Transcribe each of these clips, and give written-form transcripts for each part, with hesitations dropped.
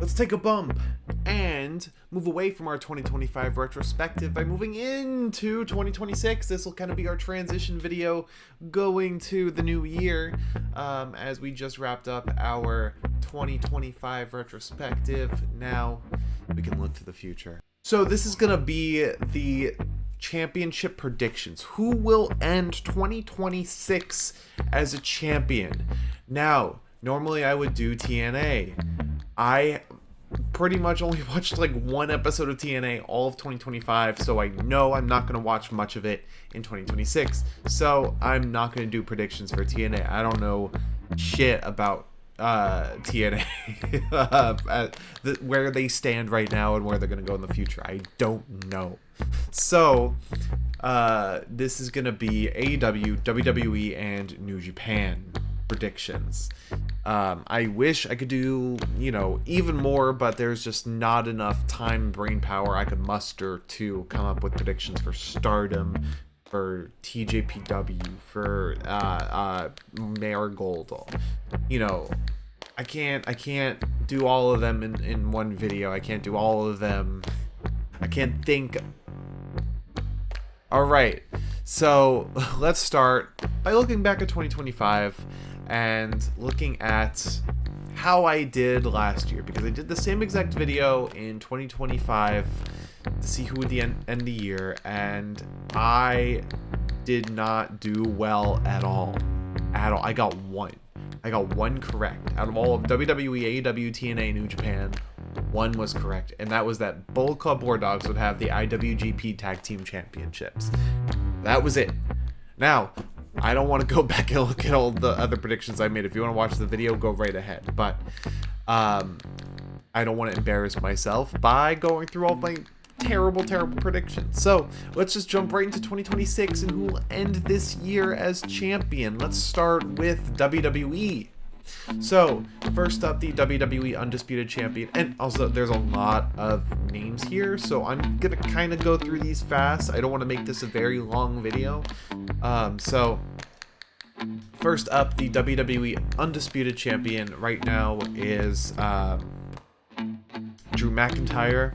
let's take a bump and move away from our 2025 retrospective by moving into 2026. This will kind of be our transition video going to the new year, as we just wrapped up our 2025 retrospective. Now we can look to the future. So this is going to be the championship predictions. Who will end 2026 as a champion? Now, normally I would do TNA. I pretty much only watched like one episode of TNA all of 2025, so I know I'm not going to watch much of it in 2026. So I'm not going to do predictions for TNA. I don't know shit about TNA, where they stand right now and where they're going to go in the future. I don't know. So this is going to be AEW, WWE, and New Japan predictions. I wish I could do, even more, but there's just not enough time and brain power I could muster to come up with predictions for Stardom, for TJPW, for Marigold. I can't do all of them in one video. I can't do all of them. I can't think. All right, so let's start by looking back at 2025 and looking at how I did last year, because I did the same exact video in 2025 to see who would end the year, and I did not do well at all. I got one correct out of all of WWE, AEW, TNA, New Japan. One was correct, and that was that Bullet Club War Dogs would have the IWGP Tag Team Championships. That was it. Now, I don't want to go back and look at all the other predictions I made. If you want to watch the video, go right ahead. But I don't want to embarrass myself by going through all my terrible predictions. So let's just jump right into 2026 and who will end this year as champion. Let's start with WWE. So first up, the WWE Undisputed Champion, and also there's a lot of names here, so I'm gonna kind of go through these fast. I don't want to make this a very long video. So first up, the WWE Undisputed Champion right now is Drew McIntyre.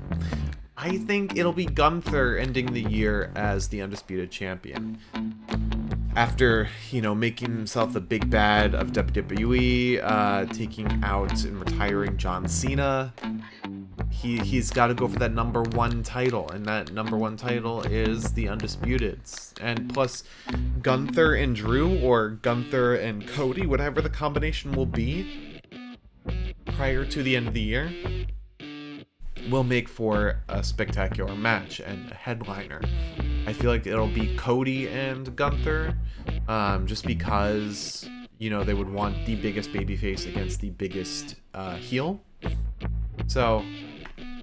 I think it'll be Gunther ending the year as the Undisputed Champion. After, making himself the big bad of WWE, taking out and retiring John Cena, he's got to go for that number one title, and that number one title is the Undisputed. And plus, Gunther and Drew, or Gunther and Cody, whatever the combination will be, prior to the end of the year, will make for a spectacular match and a headliner. I feel like it'll be Cody and Gunther, just because, they would want the biggest babyface against the biggest heel. So,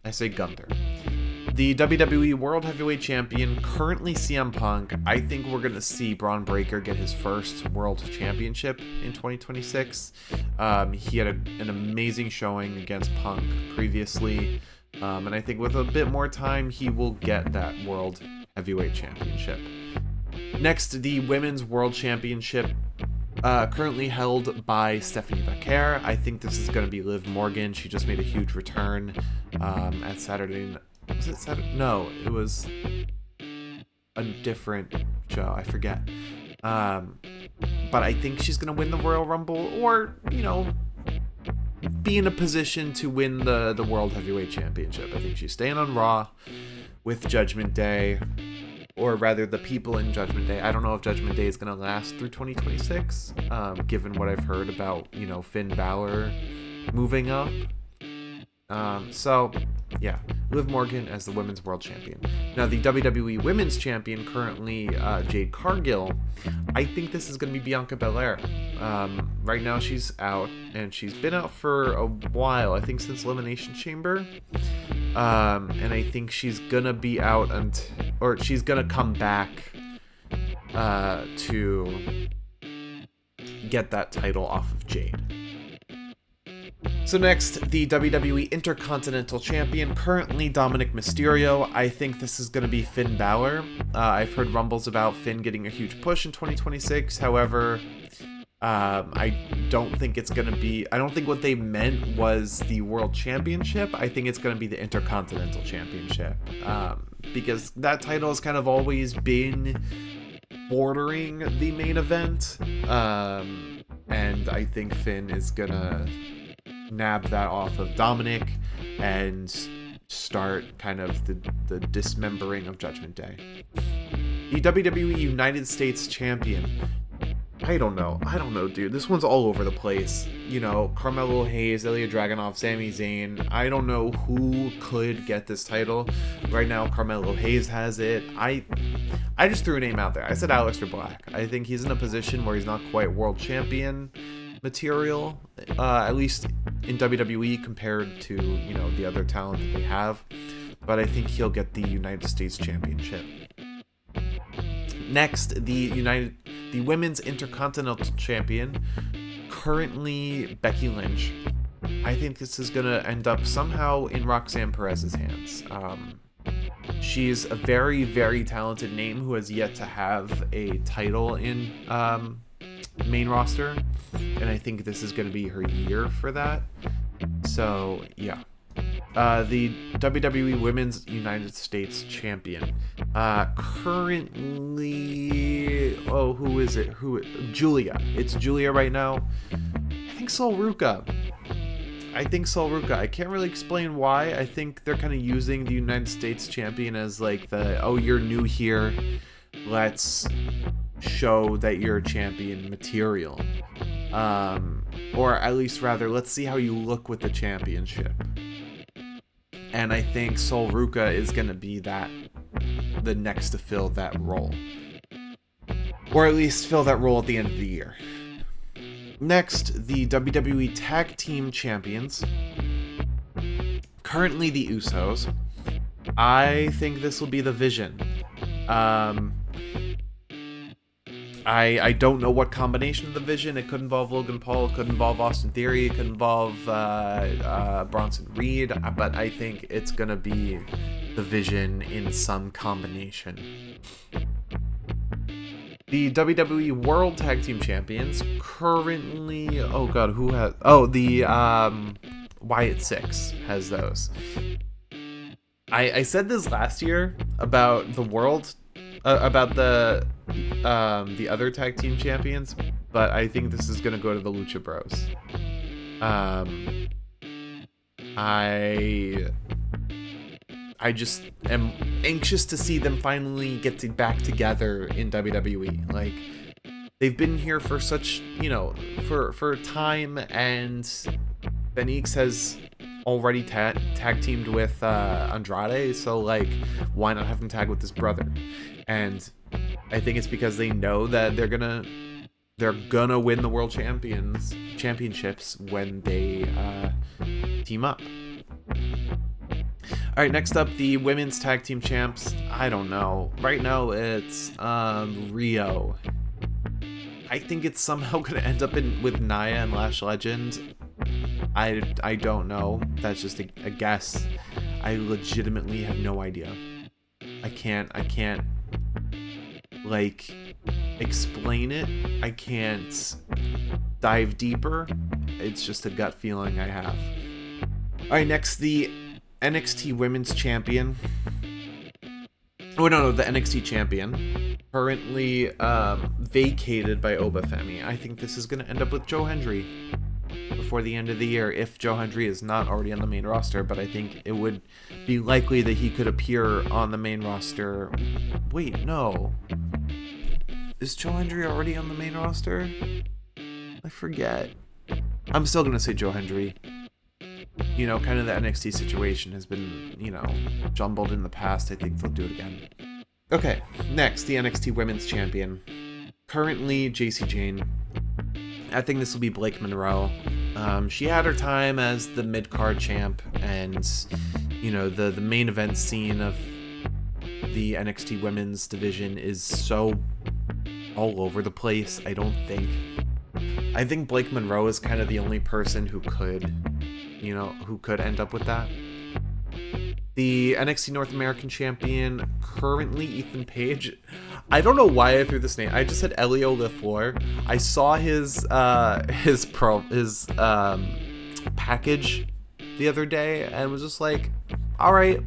I say Gunther. The WWE World Heavyweight Champion, currently CM Punk. I think we're going to see Braun Breaker get his first World Championship in 2026. He had an amazing showing against Punk previously, and I think with a bit more time, he will get that World Heavyweight Championship. Next, the Women's World Championship, currently held by Stephanie Vaquer. I think this is going to be Liv Morgan. She just made a huge return at Saturday. Was it Saturday? No, it was a different show. I forget. But I think she's going to win the Royal Rumble, or, be in a position to win the World Heavyweight Championship. I think she's staying on Raw with Judgment Day, or rather the people in Judgment Day. I don't know if Judgment Day is going to last through 2026, given what I've heard about, Finn Balor moving up. So, yeah, Liv Morgan as the Women's World Champion. Now, the WWE Women's Champion, currently Jade Cargill, I think this is going to be Bianca Belair. Right now she's out, and she's been out for a while, I think since Elimination Chamber. And I think she's going to be out, or she's going to come back to get that title off of Jade. So next, the WWE Intercontinental Champion, currently Dominic Mysterio. I think this is going to be Finn Balor. I've heard rumbles about Finn getting a huge push in 2026. However, I don't think it's going to be... I don't think what they meant was the World Championship. I think it's going to be the Intercontinental Championship. Because that title has kind of always been bordering the main event. And I think Finn is going to nab that off of Dominic and start kind of the dismembering of Judgment Day. The WWE United States Champion. I don't know, dude. This one's all over the place. You know, Carmelo Hayes, Ilya Dragunov, Sami Zayn. I don't know who could get this title. Right now, Carmelo Hayes has it. I just threw a name out there. I said Aleister Black. I think he's in a position where he's not quite world champion material, at least in WWE compared to, you know, the other talent that they have. But I think he'll get the United States Championship. Next, the Women's Intercontinental Champion, currently Becky Lynch. I think this is going to end up somehow in Roxanne Perez's hands. She's a very, very talented name who has yet to have a title in main roster, and I think this is going to be her year for that. So, yeah. The WWE Women's United States Champion. Currently... Oh, who is it? Julia. It's Julia right now. I think Sol Ruca. I can't really explain why. I think they're kind of using the United States Champion as like the, oh, you're new here. Let's show that you're champion material. Or at least rather, let's see how you look with the championship. And I think Sol Ruca is going to be the next to fill that role. Or at least fill that role at the end of the year. Next, the WWE Tag Team Champions. Currently the Usos. I think this will be the Vision. I don't know what combination of the Vision. It could involve Logan Paul, it could involve Austin Theory, it could involve Bronson Reed, but I think it's going to be the Vision in some combination. The WWE World Tag Team Champions currently... Oh god, who has... Oh, the Wyatt Six has those. I said this last year about the World... about the other tag team champions, but I think this is gonna go to the Lucha Bros. I just am anxious to see them finally get back together in WWE. Like, they've been here for such, you know, for time, and Fenix has already tag teamed with Andrade, so like, why not have him tag with his brother? And I think it's because they know that they're gonna win the world championships when they team up. All right, next up, the women's tag team champs. I don't know. Right now, it's Rio. I think it's somehow gonna end up with Nia and Lash Legend. I don't know. That's just a guess. I legitimately have no idea. I can't like explain it. I can't dive deeper. It's just a gut feeling I have. All right, next, the NXT Women's Champion. Oh no, the NXT Champion, currently vacated by Oba Femi. I think this is going to end up with Joe Hendry before the end of the year, if Joe Hendry is not already on the main roster, but I think it would be likely that he could appear on the main roster. Wait, no. Is Joe Hendry already on the main roster? I forget. I'm still going to say Joe Hendry. You know, kind of the NXT situation has been, you know, jumbled in the past. I think they'll do it again. Okay, next, the NXT Women's Champion. Currently, Jacy Jayne. I think this will be Blake Monroe. She had her time as the mid-card champ, and, you know, the main event scene of the NXT Women's division is so all over the place. I think Blake Monroe is kind of the only person who could end up with that. The NXT North American Champion, currently Ethan Page. I don't know why I threw this name. I just said Elio Lafleur. I saw his package the other day and was just like, all right,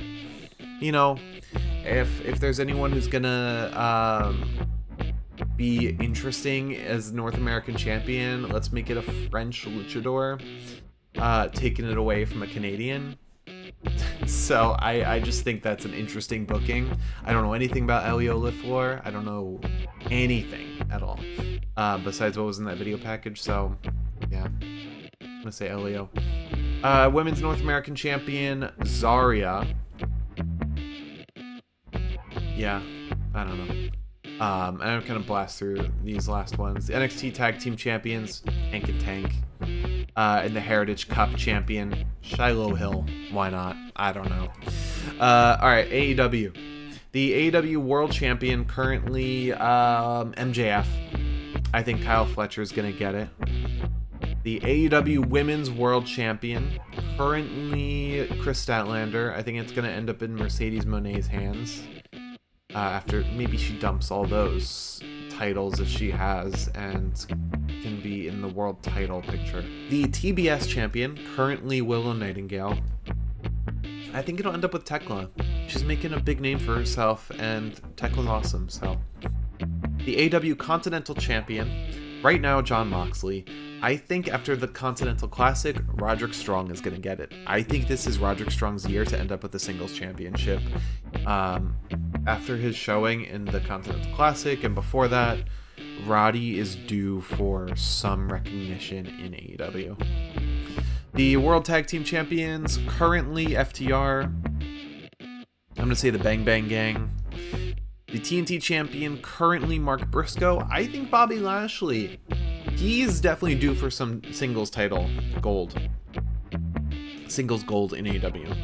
you know, if there's anyone who's gonna be interesting as North American champion, let's make it a French luchador, taking it away from a Canadian. So I just think that's an interesting booking. I don't know anything about Elio Lafleur. I don't know anything at all, besides what was in that video package. So yeah, I'm gonna say Elio. Women's North American champion Zarya. Yeah, I don't know. I'm gonna blast through these last ones. The NXT Tag Team Champions, Hank and Tank. And the Heritage Cup champion, Shiloh Hill. Why not? I don't know. Alright, AEW. The AEW World Champion, currently MJF. I think Kyle Fletcher is going to get it. The AEW Women's World Champion, currently Chris Statlander. I think it's going to end up in Mercedes Moné's hands. After maybe she dumps all those titles that she has and can be in the world title picture. The TBS champion, currently Willow Nightingale. I think it'll end up with Tekla. She's making a big name for herself, and Tekla's awesome, so. The AEW Continental Champion, right now Jon Moxley. I think after the Continental Classic, Roderick Strong is going to get it. I think this is Roderick Strong's year to end up with the singles championship. After his showing in the Continental Classic and before that, Roddy is due for some recognition in AEW. The World Tag Team Champions, currently FTR. I'm going to say the Bang Bang Gang. The TNT Champion, currently Mark Briscoe. I think Bobby Lashley. He's definitely due for some singles title gold. Singles gold in AEW.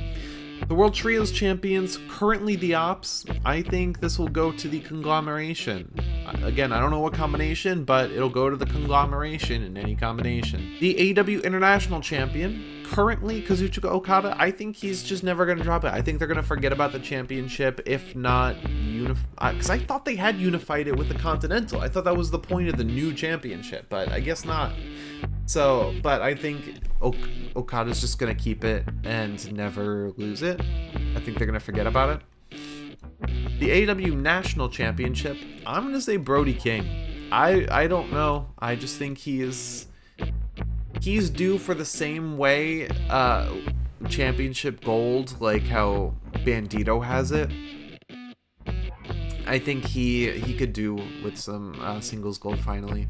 The World Trios Champions, currently the Ops. I think this will go to the Conglomeration. Again, I don't know what combination, but it'll go to the Conglomeration in any combination. The AEW International Champion, currently Kazuchika Okada. I think he's just never going to drop it. I think they're going to forget about the championship, if not because I thought they had unified it with the Continental. I thought that was the point of the new championship, but I guess not. So, but I think Okada's just going to keep it and never lose it. I think they're going to forget about it. The AEW National Championship, I'm going to say Brody King. I don't know. I just think he's due for the same way championship gold, like how Bandito has it. I think he could do with some singles gold finally.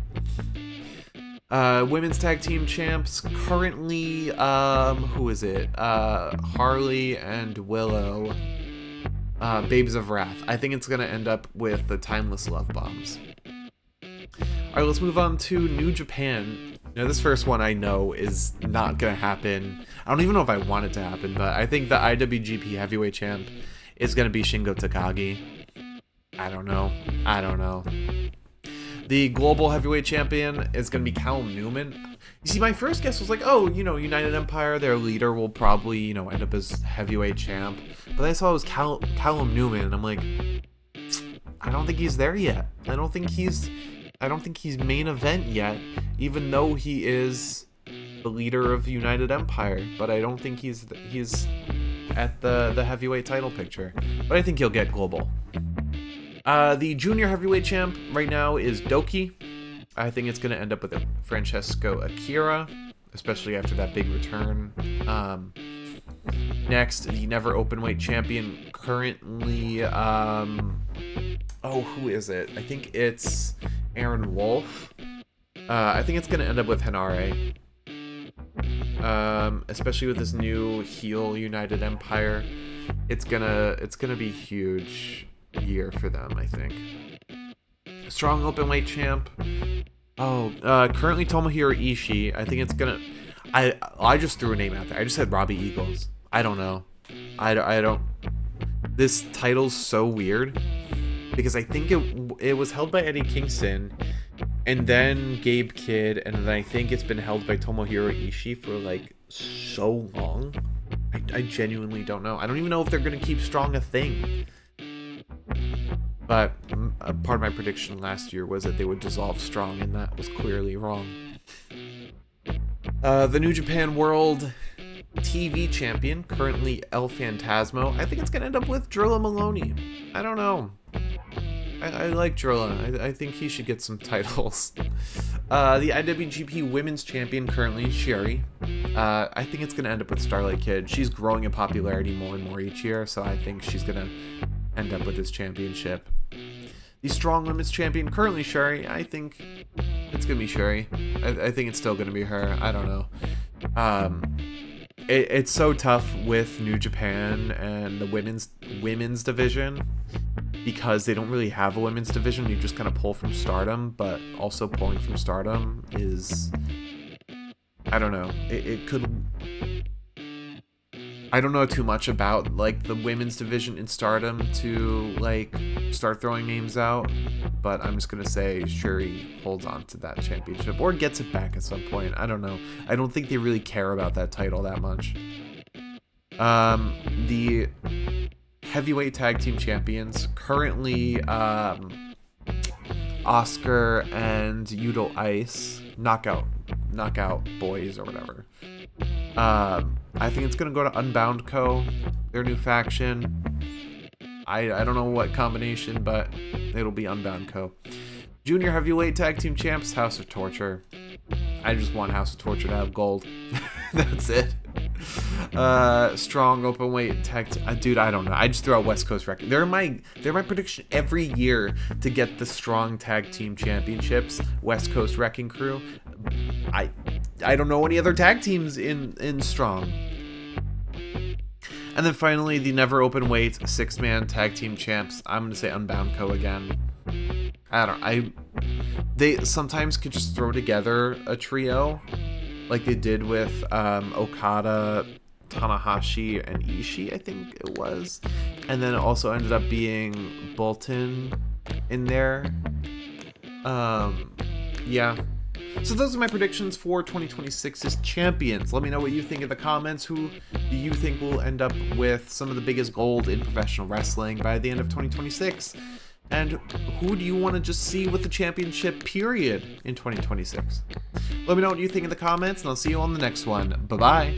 Women's Tag Team Champs, currently, who is it? Harley and Willow. Babes of Wrath. I think it's going to end up with the Timeless Love Bombs. Alright, let's move on to New Japan. Now, this first one I know is not going to happen. I don't even know if I want it to happen, but I think the IWGP Heavyweight Champ is going to be Shingo Takagi. I don't know. The Global Heavyweight Champion is going to be Callum Newman. You see, my first guess was like, oh, United Empire, their leader will probably, end up as heavyweight champ. But I saw it was Callum Newman, and I'm like, I don't think he's there yet. I don't think he's main event yet, even though he is the leader of United Empire. But I don't think he's at the heavyweight title picture. But I think he'll get Global. The junior heavyweight champ right now is Doki. I think it's going to end up with Francesco Akira, especially after that big return. Next, the never openweight champion, currently, who is it? I think it's Aaron Wolf. I think it's going to end up with Henare. Especially with this new heel United Empire. It's gonna be huge year for them, I think. Strong openweight champ. Currently Tomohiro Ishii. I think it's gonna. I just threw a name out there. I just said Robbie Eagles. I don't know. I don't. This title's so weird because I think it was held by Eddie Kingston, and then Gabe Kidd, and then I think it's been held by Tomohiro Ishii for like so long. I genuinely don't know. I don't even know if they're gonna keep Strong a thing. But part of my prediction last year was that they would dissolve Strong, and that was clearly wrong. The New Japan World TV Champion, currently El Phantasmo. I think it's going to end up with Drilla Maloney. I don't know. I like Drilla. I think he should get some titles. The IWGP Women's Champion, currently Sherry. I think it's going to end up with Starlight Kid. She's growing in popularity more and more each year, so I think she's going to end up with this championship. The Strong Women's Champion, currently Sherry. I think it's going to be Sherry. I think it's still going to be her. I don't know. It's so tough with New Japan and the women's division, because they don't really have a women's division. You just kind of pull from Stardom, but also pulling from Stardom is, I don't know. It could, I don't know too much about like the women's division in Stardom to like start throwing names out, but I'm just gonna say Shuri holds on to that championship or gets it back at some point. I don't know. I don't think they really care about that title that much. The heavyweight tag team champions, currently Oscar and Yudo Ice, knockout boys or whatever. I think it's gonna go to Unbound Co., their new faction. I don't know what combination, but it'll be Unbound Co. Junior heavyweight tag team champs, House of Torture. I just want House of Torture to have gold. That's it. Strong open weight tag dude, I don't know. I just threw out West Coast Wrecking. They're my prediction every year to get the Strong tag team championships. West Coast Wrecking Crew. I don't know any other tag teams in Strong. And then finally, the never open weight 6-man tag team champs. I'm gonna say Unbound Co. again. They sometimes could just throw together a trio, like they did with Okada, Tanahashi, and Ishii, I think it was. And then it also ended up being Bolton in there. Yeah. So those are my predictions for 2026's champions. Let me know what you think in the comments. Who do you think will end up with some of the biggest gold in professional wrestling by the end of 2026? And who do you want to just see with the championship period in 2026? Let me know what you think in the comments, and I'll see you on the next one. Bye-bye.